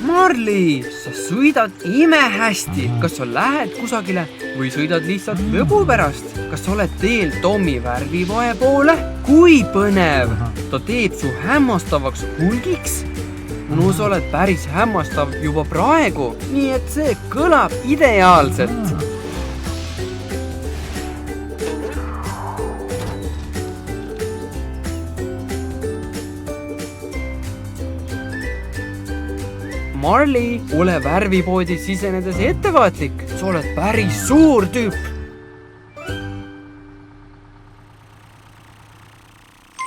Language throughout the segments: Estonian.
Marley, sa sõidad imehästi. Kas sa lähed kusagile või sõidad lihtsalt lõbu pärast? Kas sa oled teel Tommi värvipoe poole? Kui põnev! Ta teeb su hämmastavaks hulgiks. No sa oled päris hämmastav juba praegu, nii et see kõlab ideaalselt. Marley, ole värvipoodi sisenedes ettevaatlik. Sa oled päris suur tüüp.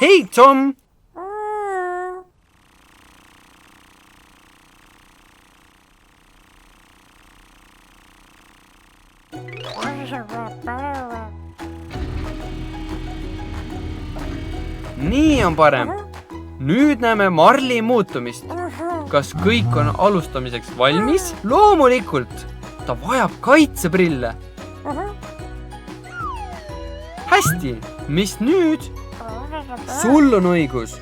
Hei, Tom! Nii on parem. Nüüd näeme Marley muutumist. Kas kõik on alustamiseks valmis? Loomulikult! Ta vajab kaitseprille. Hästi, mis nüüd? Sul on õigus.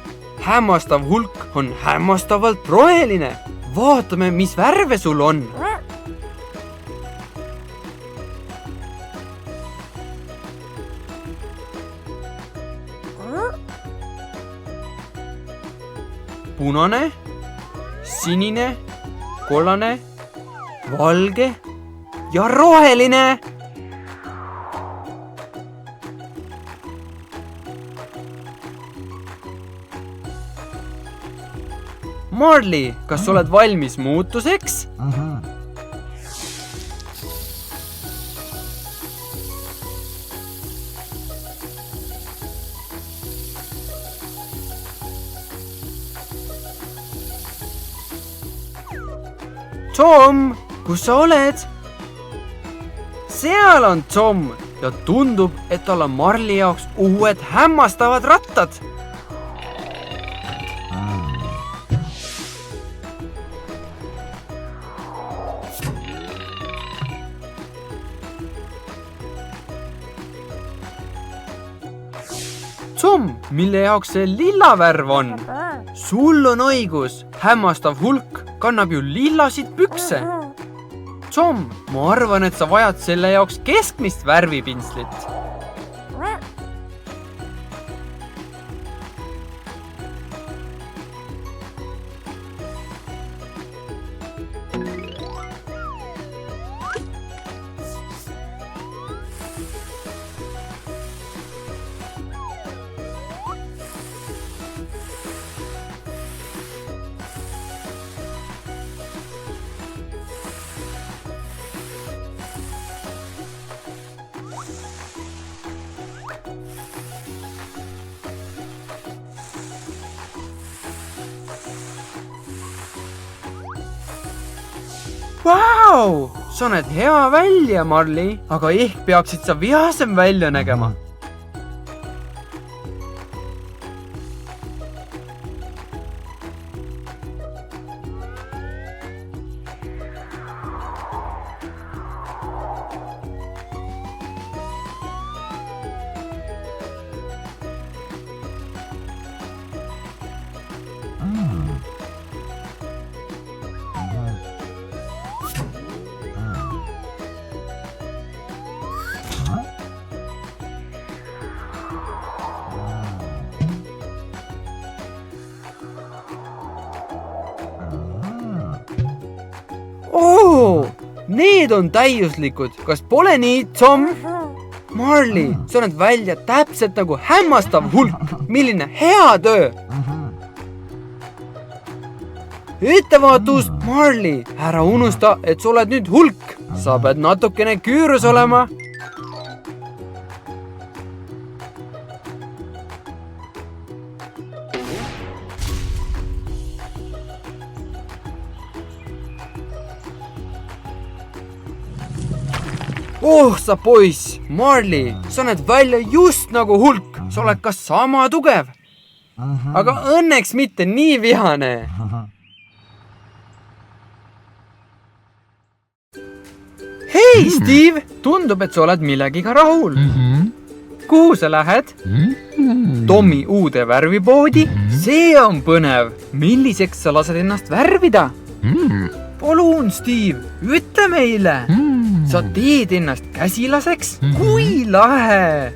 Hämmastav hulk on hämmastavalt roheline. Vaatame, mis värve sul on. Punane, sinine, kollane, valge ja roheline. Marley, kas oled valmis muutuseks? Tom, kus sa oled? Seal on Tom ja tundub, et tal on Marley jaoks uued hämmastavad rattad. Tom, mille jaoks see lilla värv on? Sul on õigus, hämmastav hulk kannab ju lillasid pükse. Tom, ma arvan, et sa vajad selle jaoks keskmist värvipinslit. Vau! Sa näed hea välja, Marley, aga ehk peaksid sa vihasem välja nägema. Need on täiuslikud. Kas pole nii, Tom? Marley, sa näed välja täpselt nagu hämmastav hulk. Milline hea töö! Ettevaatust, Marley! Ära unusta, et sa oled nüüd hulk. Sa pead natukene küürus olema. Oh, sa poiss, Marley, sa näed välja just nagu hulk. Sa oled ka sama tugev. Aga õnneks mitte nii vihane. Hei, Steve! Tundub, et sa oled millegiga rahul. Kuhu sa lähed? Tommi uude värvipoodi? See on põnev. Milliseks sa lased ennast värvida? Palun, Steve, ütle meile. Sa teed ennast käsilaseks? Kui lahe!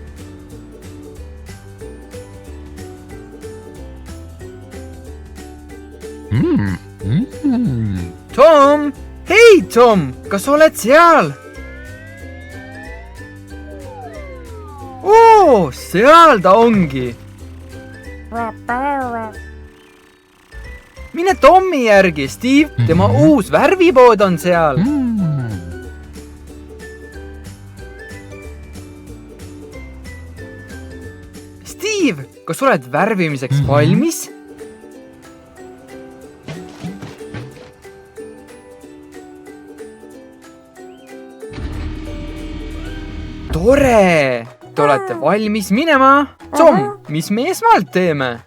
Tom! Hei, Tom! Kas oled seal? Oo, seal ta ongi. Mine Tommi järgi, Steve. Tema uus värvipood on seal. Steve, kas oled värvimiseks valmis? Tore! Te olete valmis minema? Tom, mis me esmalt teeme?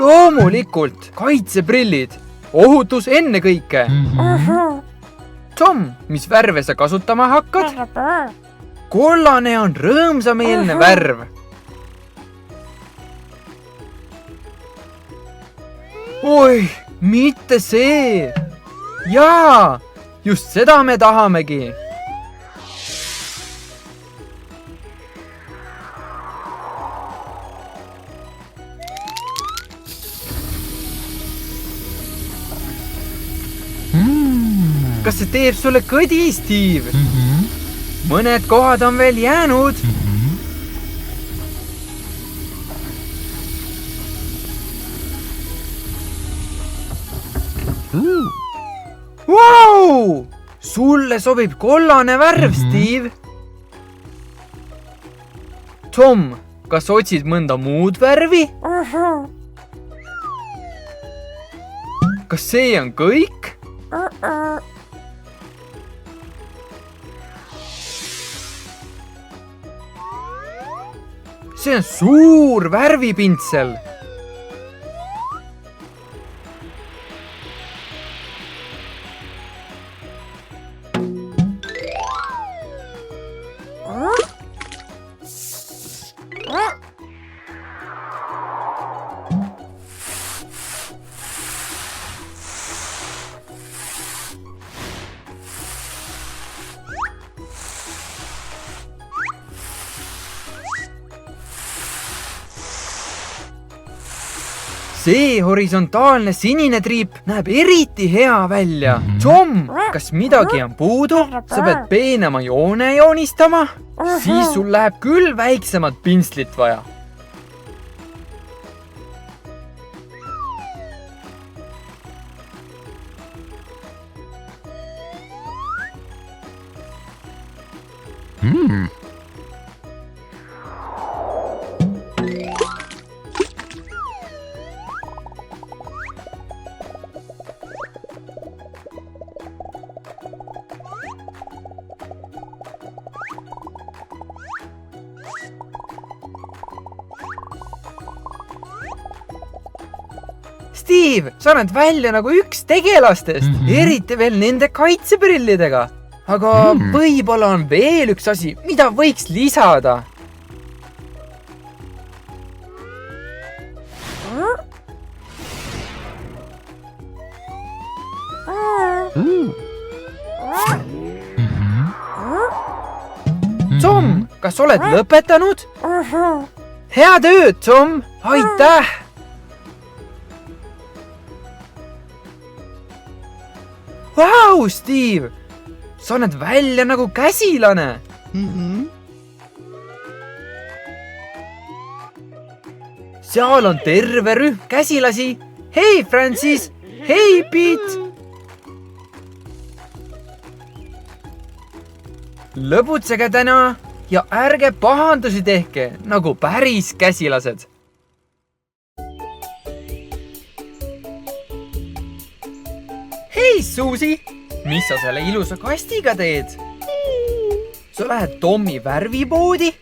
Loomulikult, kaitseprillid. Ohutus enne kõike. Tom, mis värve sa kasutama hakkad? Kollane on rõõmsameelne värv. Oi, mitte see. Jaa, just seda me tahamegi. Kas see teeb sulle kõdi, Steve? Mõned kohad on veel jäänud. Wow! Sulle sobib kollane värv, Steve. Tom, kas otsid mõnda muud värvi? Kas see on kõik? See on suur värvipintsel. See horisontaalne sinine triip näeb eriti hea välja. Tom, kas midagi on puudu? Sa pead peenema joone joonistama? Siis sul läheb küll väiksemat pintslit vaja. Steve, sa näed välja nagu üks tegelastest, eriti veel nende kaitseprillidega. Aga võib-olla on veel üks asi, mida võiks lisada. Tom, kas oled lõpetanud? Hea tööd, Tom! Aitäh! Vau, Steve! Sa näed välja nagu käsilane! Seal on terve rühm käsilasi! Hei, Francis! Hei, Pete! Lõbutsege täna ja ärge pahandusi tehke, nagu päris käsilased! Hei, Suusi! Mis sa selle ilusa kastiga teed? Sa lähed Tommi värvipoodi?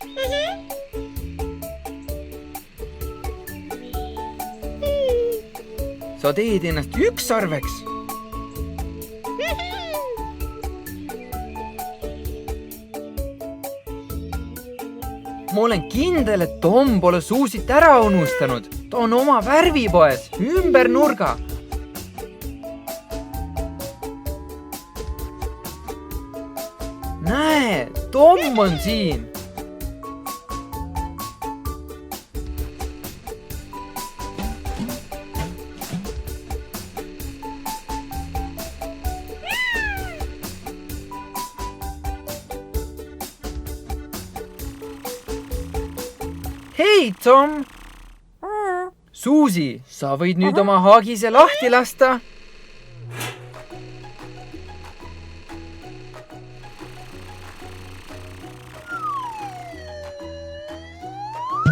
Sa teed ennast ükssarveks? ma olen kindel, et Tom pole Suusit ära unustanud. Ta on oma värvipoes ümber nurga. Näe, Tom on siin. Hei, Tom! Suusi, sa võid nüüd oma haagise lahti lasta.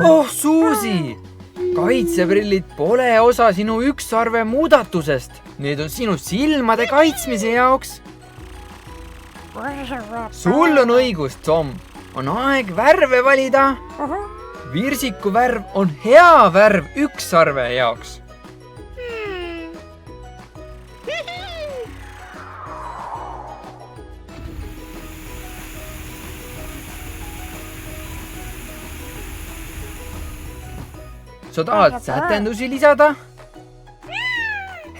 Oh, Suusi! Kaitseprillid pole osa sinu ükssarve muudatusest. Need on sinu silmade kaitsmise jaoks. Sul on õigus, Tom. On aeg värve valida. Virsiku värv on hea värv ükssarve jaoks. Sa tahad sätendusi lisada?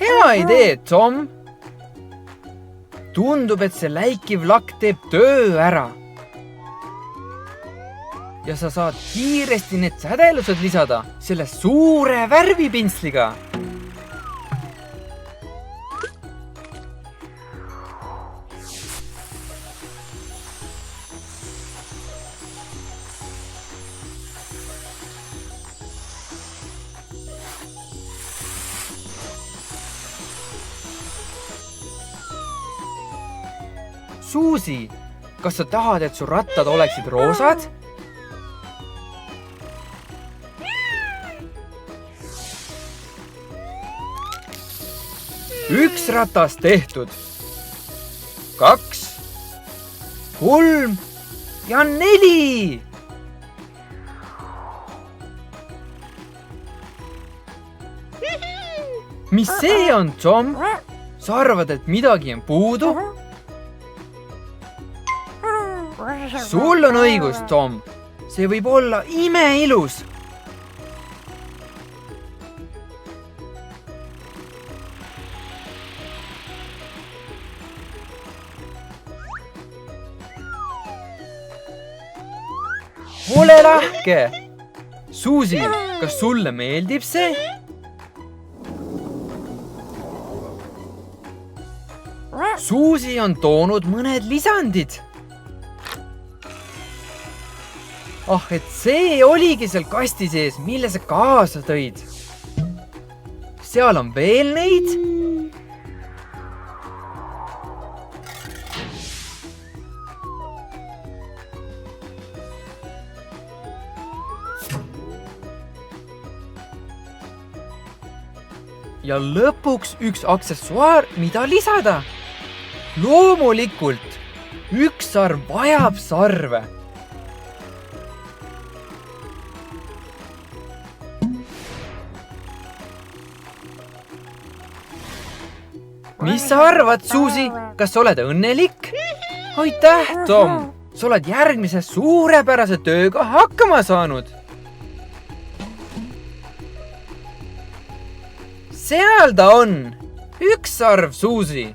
Hea idee, Tom. Tundub, et see läikiv lakk teeb töö ära. Ja sa saad kiiresti need sädelused lisada selle suure värvipintsliga. Suusi, kas sa tahad, et su rattad oleksid roosad? Üks ratas tehtud. 2, 3 ja 4. Mis see on, Tom? Sa arvad, et midagi on puudu? Sul on õigus, Tom. See võib olla imeilus. Ole lahke! Suusi, kas sulle meeldib see? Suusi on toonud mõned lisandid. Ah, et see oligi seal kasti sees, mille sa kaasa tõid. Seal on veel neid. Ja lõpuks üks aksessuaar, mida lisada. Loomulikult, ükssarv vajab sarve. Mis sa arvad, Suusi? Kas sa oled õnnelik? Aitäh, Tom! Sa oled järgmise suurepärase tööga hakkama saanud. Seal ta on! Ükssarv, Suusi!